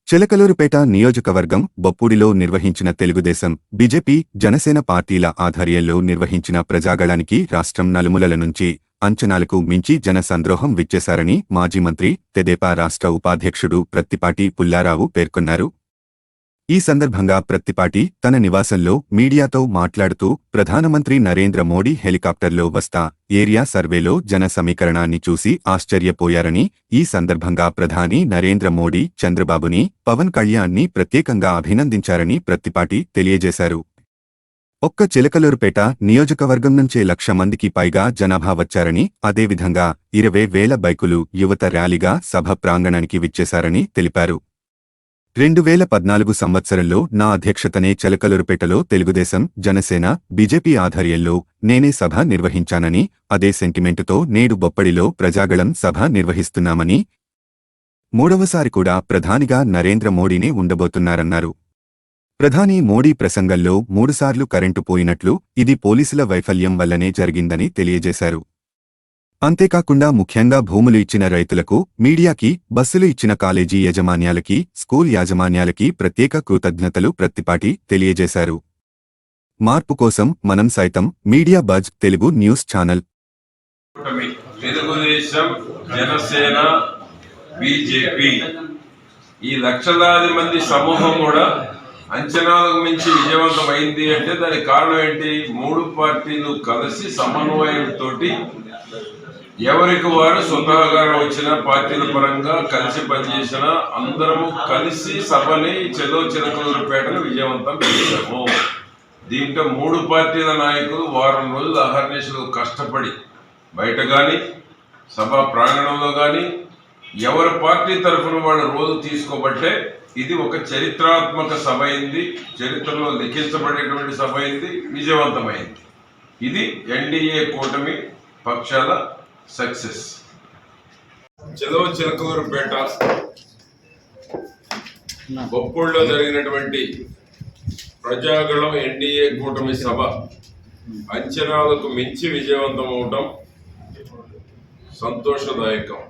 చిలకలూరుపేట నియోజకవర్గం బొప్పూడిలో నిర్వహించిన తెలుగుదేశం, బీజేపీ, జనసేన పార్టీల ఆధ్వర్యంలో నిర్వహించిన ప్రజాగళానికి రాష్ట్రం నలుమూలల నుంచి అంచనాలకు మించి జన సంద్రోహం విచ్చేశారని మాజీ మంత్రి, తెదేపా రాష్ట్ర ఉపాధ్యక్షుడు ప్రత్తిపాటి పుల్లారావు పేర్కొన్నారు. ఈ సందర్భంగా ప్రత్తిపాటి తన నివాసంలో మీడియాతో మాట్లాడుతూ ప్రధానమంత్రి నరేంద్ర మోడీ హెలికాప్టర్లో వస్తా ఏరియా సర్వేలో జన సమీకరణాన్ని చూసి ఆశ్చర్యపోయారని, ఈ సందర్భంగా ప్రధాని నరేంద్ర మోడీ చంద్రబాబుని, పవన్ కళ్యాణ్ని ప్రత్యేకంగా అభినందించారని ప్రత్తిపాటి తెలియజేశారు. ఒక్క చిలకలూరుపేట నియోజకవర్గం నుంచే 1,00,000 మందికి పైగా జనాభా వచ్చారని, అదేవిధంగా 20,000 బైకులు యువత ర్యాలీగా సభ ప్రాంగణానికి విచ్చేశారని తెలిపారు. 2014 సంవత్సరంలో నా అధ్యక్షతనే చిలకలూరుపేటలో తెలుగుదేశం, జనసేన, బీజేపీ ఆధ్వర్యంలో నేనే సభ నిర్వహించానని, అదే సెంటిమెంటుతో నేడు బొప్పడిలో ప్రజాగళం సభ నిర్వహిస్తున్నామని, మూడవసారి కూడా ప్రధానిగా నరేంద్ర మోడీనే ఉండబోతున్నారన్నారు. ప్రధాని మోడీ ప్రసంగంలో 3 సార్లు కరెంటు పోయినట్లు, ఇది పోలీసుల వైఫల్యం వల్లనే జరిగిందని తెలియజేశారు. అంతేకాకుండా ముఖ్యంగా భూములు ఇచ్చిన రైతులకు, మీడియాకి, బస్సులు ఇచ్చిన కాలేజీ యాజమాన్యాలకి, స్కూల్ యాజమాన్యాలకి ప్రత్యేక కృతజ్ఞతలు ప్రత్తిపాటి తెలియజేశారు. మార్పు కోసం మనం సైతం media buzz Telugu news channel. Telugu Desam, Janasena, BJP ఈ లక్షలాది మంది సమూహం కూడా అంచనాలకు మించి విజయవంతమైంది అంటే దానికి కారణం ఏంటి? 3 పార్టీలు కలిసి సమన్వయంతో ఎవరికి వారు స్వతహాగా వచ్చిన పార్టీల పరంగా కలిసి పనిచేసిన అందరము కలిసి సభని చిలకలూరుపేటను విజయవంతం చేశాము. దీంట్లో 3 పార్టీల నాయకులు వారం రోజులు అహర్నిశలు కష్టపడి బయట కానీ సభా ప్రాంగణంలో కానీ ఎవరి పార్టీ తరఫున వాళ్ళు రోజు తీసుకోబట్టే ఇది ఒక చరిత్రాత్మక సభ అయింది, చరిత్రలో లిఖించబడేటువంటి సభ అయింది, విజయవంతమైంది. ఇది ఎన్డీఏ కూటమి పక్షాల సక్సెస్. చిలకలూరుపేట బొప్పూడిలో జరిగినటువంటి ప్రజాగళం ఎన్డీఏ కూటమి సభ అంచనాలకు మించి విజయవంతం అవటం సంతోషదాయకం.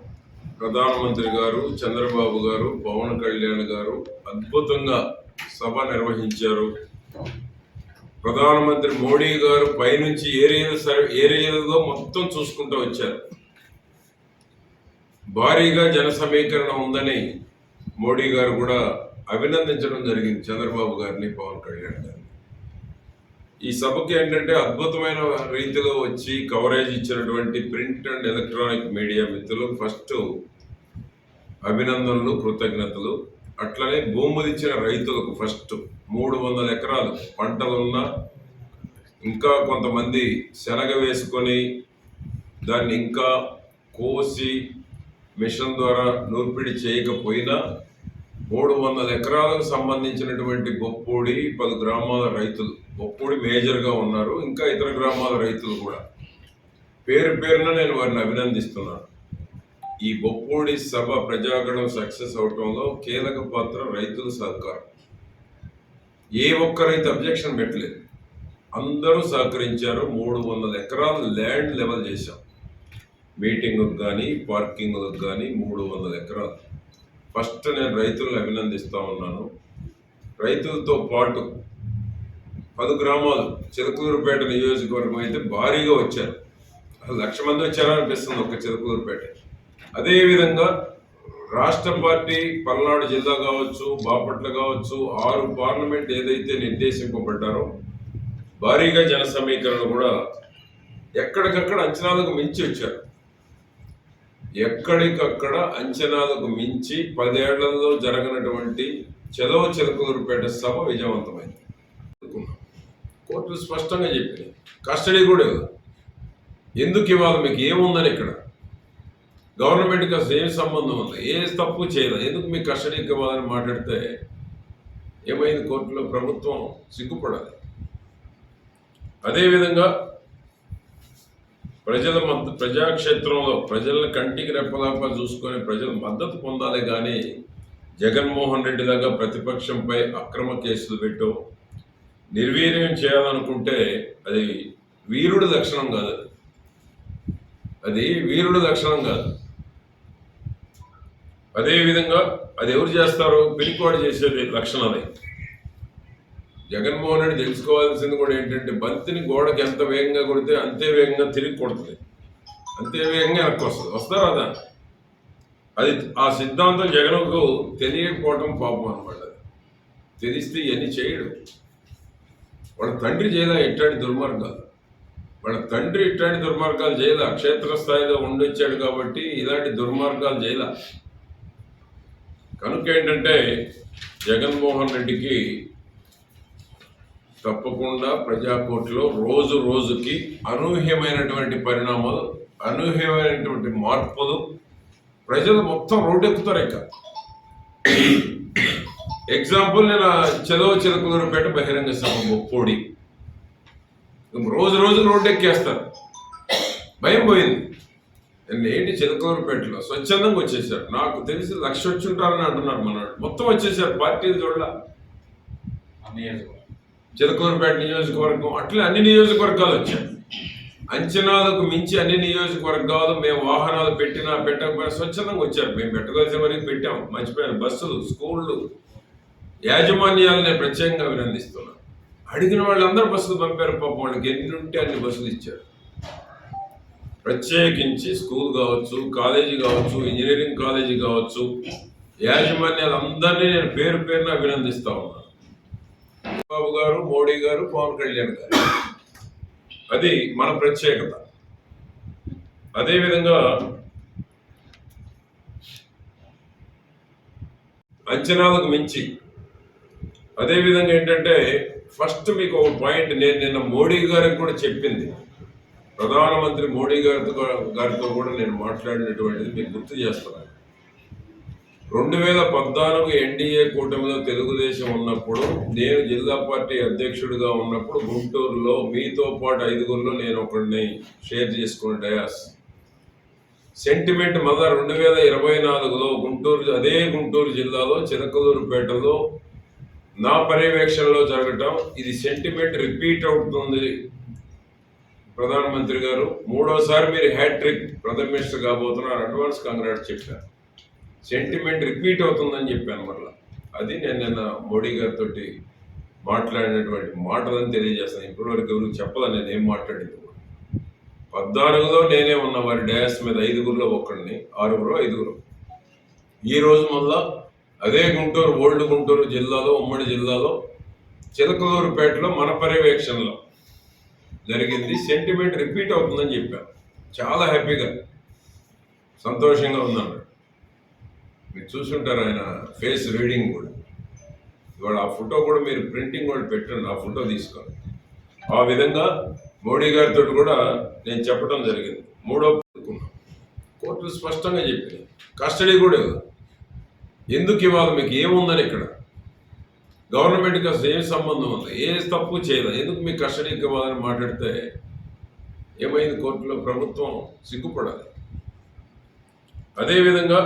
ప్రధానమంత్రి గారు, చంద్రబాబు గారు, పవన్ కళ్యాణ్ గారు అద్భుతంగా సభ నిర్వహించారు. ప్రధానమంత్రి మోడీ గారు పైనుంచి ఏరియాలో మొత్తం చూసుకుంటూ వచ్చారు. భారీగా జన సమీకరణ ఉందని మోడీ గారు కూడా అభినందించడం జరిగింది, చంద్రబాబు గారిని, పవన్ కళ్యాణ్ గారిని. ఈ సభకి ఏంటంటే అద్భుతమైన రీతిలో వచ్చి కవరేజ్ ఇచ్చినటువంటి ప్రింట్ అండ్ ఎలక్ట్రానిక్ మీడియా మిత్రులు ఫస్ట్ అభినందనలు, కృతజ్ఞతలు. అట్లనే భూములు ఇచ్చిన రైతులకు ఫస్ట్ 300 ఎకరాలు పంటలున్నా, ఇంకా కొంతమంది శనగ వేసుకొని దాన్ని ఇంకా కోసి మిషన్ ద్వారా నూర్పిడి చేయకపోయినా 300 ఎకరాలకు సంబంధించినటువంటి బొప్పూడి 10 గ్రామాల రైతులు, బొప్పూడి మేజర్గా ఉన్నారు, ఇంకా ఇతర గ్రామాల రైతులు కూడా పేరు పేరున నేను వారిని అభినందిస్తున్నాను. ఈ బొప్పూడి సభ ప్రజాగణం సక్సెస్ అవటంలో కీలక పాత్ర రైతుల సహకారం. ఏ ఒక్క రైతు అబ్జెక్షన్ పెట్టలేదు, అందరూ సహకరించారు. 300 ఎకరాలు ల్యాండ్ లెవెల్ చేశాం. మీటింగులకు కానీ పార్కింగ్లకు కానీ 300 ఎకరాలు. ఫస్ట్ నేను రైతులను అభినందిస్తూ ఉన్నాను. రైతులతో పాటు 10 గ్రామాలు, చిలకలూరుపేట నియోజకవర్గం అయితే భారీగా వచ్చారు. 1,00,000 మంది వచ్చారనిపిస్తుంది ఒక్క చిలకలూరుపేట. అదేవిధంగా రాష్ట్ర పార్టీ పల్నాడు జిల్లా కావచ్చు, బాపట్ల కావచ్చు, 6 పార్లమెంట్ ఏదైతే నిర్దేశింపబడ్డారో భారీగా జన సమీకరణ కూడా ఎక్కడికక్కడ అంచనాలకు మించి వచ్చారు. ఎక్కడికక్కడ అంచనాలకు మించి 10 ఏళ్లలో జరగనటువంటి చిలకలూరుపేట సభ విజయవంతమైంది. కోర్టులు స్పష్టంగా చెప్పినాయి, కస్టడీ కూడా ఇవ్వదు. ఎందుకు ఇవ్వాలి? మీకు ఏముందని ఇక్కడ గవర్నమెంట్కి అసలు ఏం సంబంధం ఉంది? ఏ తప్పు చేయలేదు, ఎందుకు మీకు కస్టడీకి ఇవ్వాలని మాట్లాడితే ఏమైంది? కోర్టులో ప్రభుత్వం సిగ్గుపడాలి. అదేవిధంగా ప్రజాక్షేత్రంలో ప్రజల కంటికి రెప్పలాప చూసుకొని ప్రజల మద్దతు పొందాలి. కానీ జగన్మోహన్ రెడ్డి లాగా ప్రతిపక్షంపై అక్రమ కేసులు పెట్టో నిర్వీర్యం చేయాలనుకుంటే అది వీరుడి లక్షణం కాదు. అది వీరుడి లక్షణం కాదు. అదేవిధంగా అది ఎవరు చేస్తారో పిరికివాడు చేసేది లక్షణం అది. జగన్మోహన్ రెడ్డి తెలుసుకోవాల్సింది కూడా ఏంటంటే బంతిని గోడకి ఎంత వేగంగా కొడితే అంతే వేగంగా తిరిగి కొడుతుంది, అంతే వేగంగా వెనక్కి వస్తుంది. వస్తారా అదా? అది ఆ సిద్ధాంతం జగన్కు తెలియకపోవటం పాపం అనమాట. తెలిస్తే ఇవన్నీ చేయడు. వాళ్ళ తండ్రి చేయలే ఇట్లాంటి దుర్మార్గాలు, వాళ్ళ తండ్రి ఇట్లాంటి దుర్మార్గాలు చేయలే. క్షేత్రస్థాయిలో ఉండొచ్చాడు కాబట్టి ఇలాంటి దుర్మార్గాలు చేయలే. కనుక ఏంటంటే జగన్మోహన్ రెడ్డికి తప్పకుండా ప్రజాకోర్టులో రోజు రోజుకి అనూహ్యమైనటువంటి పరిణామాలు, అనూహ్యమైనటువంటి మార్పులు, ప్రజలు మొత్తం రోడ్డెక్కుతారు. ఇక ఎగ్జాంపుల్ నేను చలో చిలకలూరుపేట బహిరంగ సభ బొప్పోడి రోజు రోజు రోడ్డు ఎక్కేస్తారు. భయం పోయింది. ఏంటి చిలకలూరుపేటలో స్వచ్ఛందంగా వచ్చేసారు. నాకు తెలిసి 1,00,000 వచ్చి ఉంటారని అంటున్నారు మనవాడు. మొత్తం వచ్చేసారు, పార్టీలు చూడాల. చిలకలూరుపేట నియోజకవర్గం అట్లే అన్ని నియోజకవర్గాలు వచ్చాయి. అంచనాలకు మించి అన్ని నియోజకవర్గాలు మేము వాహనాలు పెట్టినా పెట్టకపోయినా స్వచ్ఛందంగా వచ్చారు. మేము పెట్టవలసిన వరకు పెట్టాం. మర్చిపోయాను. బస్సులు, స్కూళ్ళు, యాజమాన్యాలు నేను ప్రత్యేకంగా అభినందిస్తున్నాను. అడిగిన వాళ్ళందరూ బస్సులు పంపారు. పాపం వాళ్ళకి ఎన్ని ఉంటే అన్ని బస్సులు ఇచ్చారు. ప్రత్యేకించి స్కూల్ కావచ్చు, కాలేజీ కావచ్చు, ఇంజనీరింగ్ కాలేజీ కావచ్చు, యాజమాన్యాలు అందరినీ నేను పేరు పేరున అభినందిస్తా ఉన్నాను. బాబు గారు, మోడీ గారు, పవన్ కళ్యాణ్ గారు, అది మన ప్రత్యేకత. అదేవిధంగా అంచనాలకు మించి, అదేవిధంగా ఏంటంటే ఫస్ట్ మీకు ఒక పాయింట్ నేను నిన్న మోడీ గారికి కూడా చెప్పింది, ప్రధానమంత్రి మోడీ గారితో కూడా నేను మాట్లాడినటువంటిది మీకు గుర్తు చేస్తున్నాను. 2014 ఎన్డీఏ కూటమిలో తెలుగుదేశం ఉన్నప్పుడు, నేను జిల్లా పార్టీ అధ్యక్షుడిగా ఉన్నప్పుడు గుంటూరులో మీతో పాటు 5గురిలో నేను ఒకరిని షేర్ చేసుకున్న డయాస్ సెంటిమెంట్. మళ్ళా 2024లో గుంటూరు, అదే గుంటూరు జిల్లాలో చిలకలూరుపేటలో నా పర్యవేక్షణలో జరగటం, ఇది సెంటిమెంట్ రిపీట్ అవుతుంది. ప్రధానమంత్రి గారు 3వసారి మీరు హ్యాట్రిక్ ప్రథమ మినిస్టర్ కాబోతున్నారు, అడ్వాన్స్ కాంగ్రాట్స్ చెప్పారు. సెంటిమెంట్ రిపీట్ అవుతుందని చెప్పాను. మరలా అది నేను నిన్న మోడీ గారితో మాట్లాడినటువంటి మాటలని తెలియజేస్తాను. ఇప్పటివరకు ఎవరికి చెప్పాలని నేను ఏం మాట్లాడింది కూడా. 14లో నేనే ఉన్న వారి డయాస్ మీద 5గురిలో ఒకరిని, 6గురు 5గురు. ఈరోజు మళ్ళా అదే గుంటూరు, ఓల్డ్ గుంటూరు జిల్లాలో, ఉమ్మడి జిల్లాలో చిలకలూరుపేటలో మన పర్యవేక్షణలో జరిగింది. సెంటిమెంట్ రిపీట్ అవుతుందని చెప్పాను. చాలా హ్యాపీగా, సంతోషంగా ఉందన్నాడు. మీరు చూసుంటారు ఆయన ఫేస్ రీడింగ్ కూడా. ఇవాళ ఆ ఫోటో కూడా మీరు ప్రింటింగ్ కూడా పెట్టండి, ఆ ఫోటో తీసుకొని. ఆ విధంగా మోడీ గారితో కూడా నేను చెప్పడం జరిగింది. 3వ కోర్టులు స్పష్టంగా చెప్పింది, కస్టడీ కూడా ఇవ్వదు. ఎందుకు ఇవ్వాలి? మీకు ఏముందని ఇక్కడ గవర్నమెంట్కి అసలు ఏం సంబంధం ఉంది? ఏ తప్పు చేయలేదు, ఎందుకు మీకు కస్టడీకి ఇవ్వాలని మాట్లాడితే ఏమైంది? కోర్టులో ప్రభుత్వం సిగ్గుపడాలి. అదేవిధంగా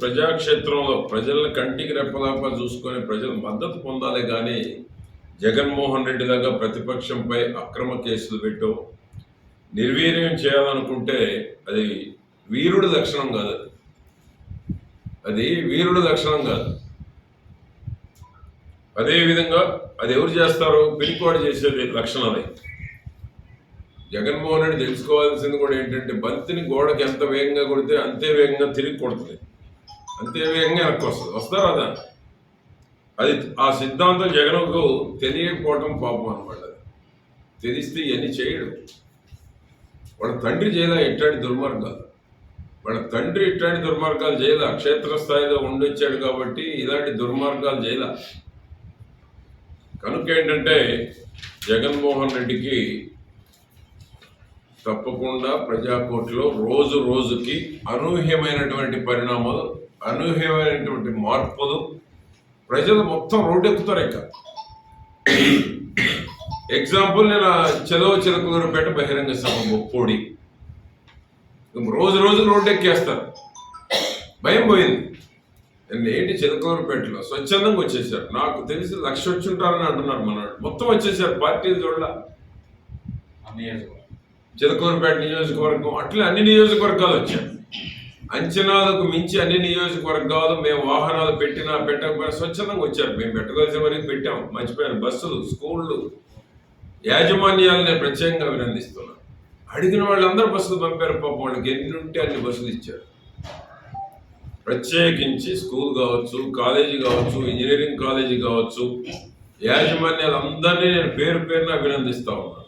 ప్రజాక్షేత్రంలో ప్రజలను కంటికి రెప్పలాపా చూసుకొని ప్రజల మద్దతు పొందాలి. కానీ జగన్మోహన్ రెడ్డి లాగా ప్రతిపక్షంపై అక్రమ కేసులు పెట్టో నిర్వీర్యం చేయాలనుకుంటే అది వీరుడి లక్షణం కాదు. అది వీరుడి లక్షణం కాదు. అదేవిధంగా అది ఎవరు చేస్తారో పిరికివాడు చేసేది లక్షణం అది. జగన్మోహన్ రెడ్డి తెలుసుకోవాల్సింది కూడా ఏంటంటే బంతిని గోడకి ఎంత వేగంగా కొడితే అంతే వేగంగా తిరిగి కొడుతుంది, అంతే వేగంగా వెనక్కి వస్తుంది. వస్తారా అదా? అది ఆ సిద్ధాంతం జగన్కు తెలియకపోవటం పాపం అనమాట. తెలిస్తే ఇవన్నీ చేయడు. వాళ్ళ తండ్రి చేయలే ఇట్లాంటి దుర్మార్గాలు, వాళ్ళ తండ్రి ఇట్లాంటి దుర్మార్గాలు చేయలే. క్షేత్రస్థాయిలో ఉండొచ్చాడు కాబట్టి ఇలాంటి దుర్మార్గాలు చేయలే. కనుక ఏంటంటే జగన్మోహన్ రెడ్డికి తప్పకుండా ప్రజాకోర్టులో రోజు రోజుకి అనూహ్యమైనటువంటి పరిణామాలు, అనూహ్యమైనటువంటి మార్పులు, ప్రజలు మొత్తం రోడ్డెక్కుతారు. ఇక ఎగ్జాంపుల్ నేను చలో చిలకలూరుపేట బహిరంగ సభ బొప్పోడి రోజు రోజు రోడ్డు ఎక్కేస్తారు. భయం పోయింది. ఏంటి చిలకలూరుపేటలో స్వచ్ఛందంగా వచ్చేసారు. నాకు తెలిసి 1,00,000 వచ్చి ఉంటారని అంటున్నారు మనవాడు. మొత్తం వచ్చేసారు, పార్టీలు చూడాల. చిలకలూరుపేట నియోజకవర్గం అట్లే అన్ని నియోజకవర్గాలు వచ్చాయి. అంచనాలకు మించి అన్ని నియోజకవర్గాలు మేము వాహనాలు పెట్టినా పెట్టకపోయినా స్వచ్ఛందంగా వచ్చారు. మేము పెట్టవలసిన వరకు పెట్టాం. మర్చిపోయాను. బస్సులు, స్కూళ్ళు, యాజమాన్యాలు నేను ప్రత్యేకంగా అభినందిస్తున్నాను. అడిగిన వాళ్ళందరూ బస్సులు పంపారు. పాపం వాళ్ళకి ఎన్ని ఉంటే అన్ని బస్సులు ఇచ్చారు. ప్రత్యేకించి స్కూల్ కావచ్చు, కాలేజీ కావచ్చు, ఇంజనీరింగ్ కాలేజీ కావచ్చు, యాజమాన్యాలు అందరినీ నేను పేరు పేరున అభినందిస్తా ఉన్నాను.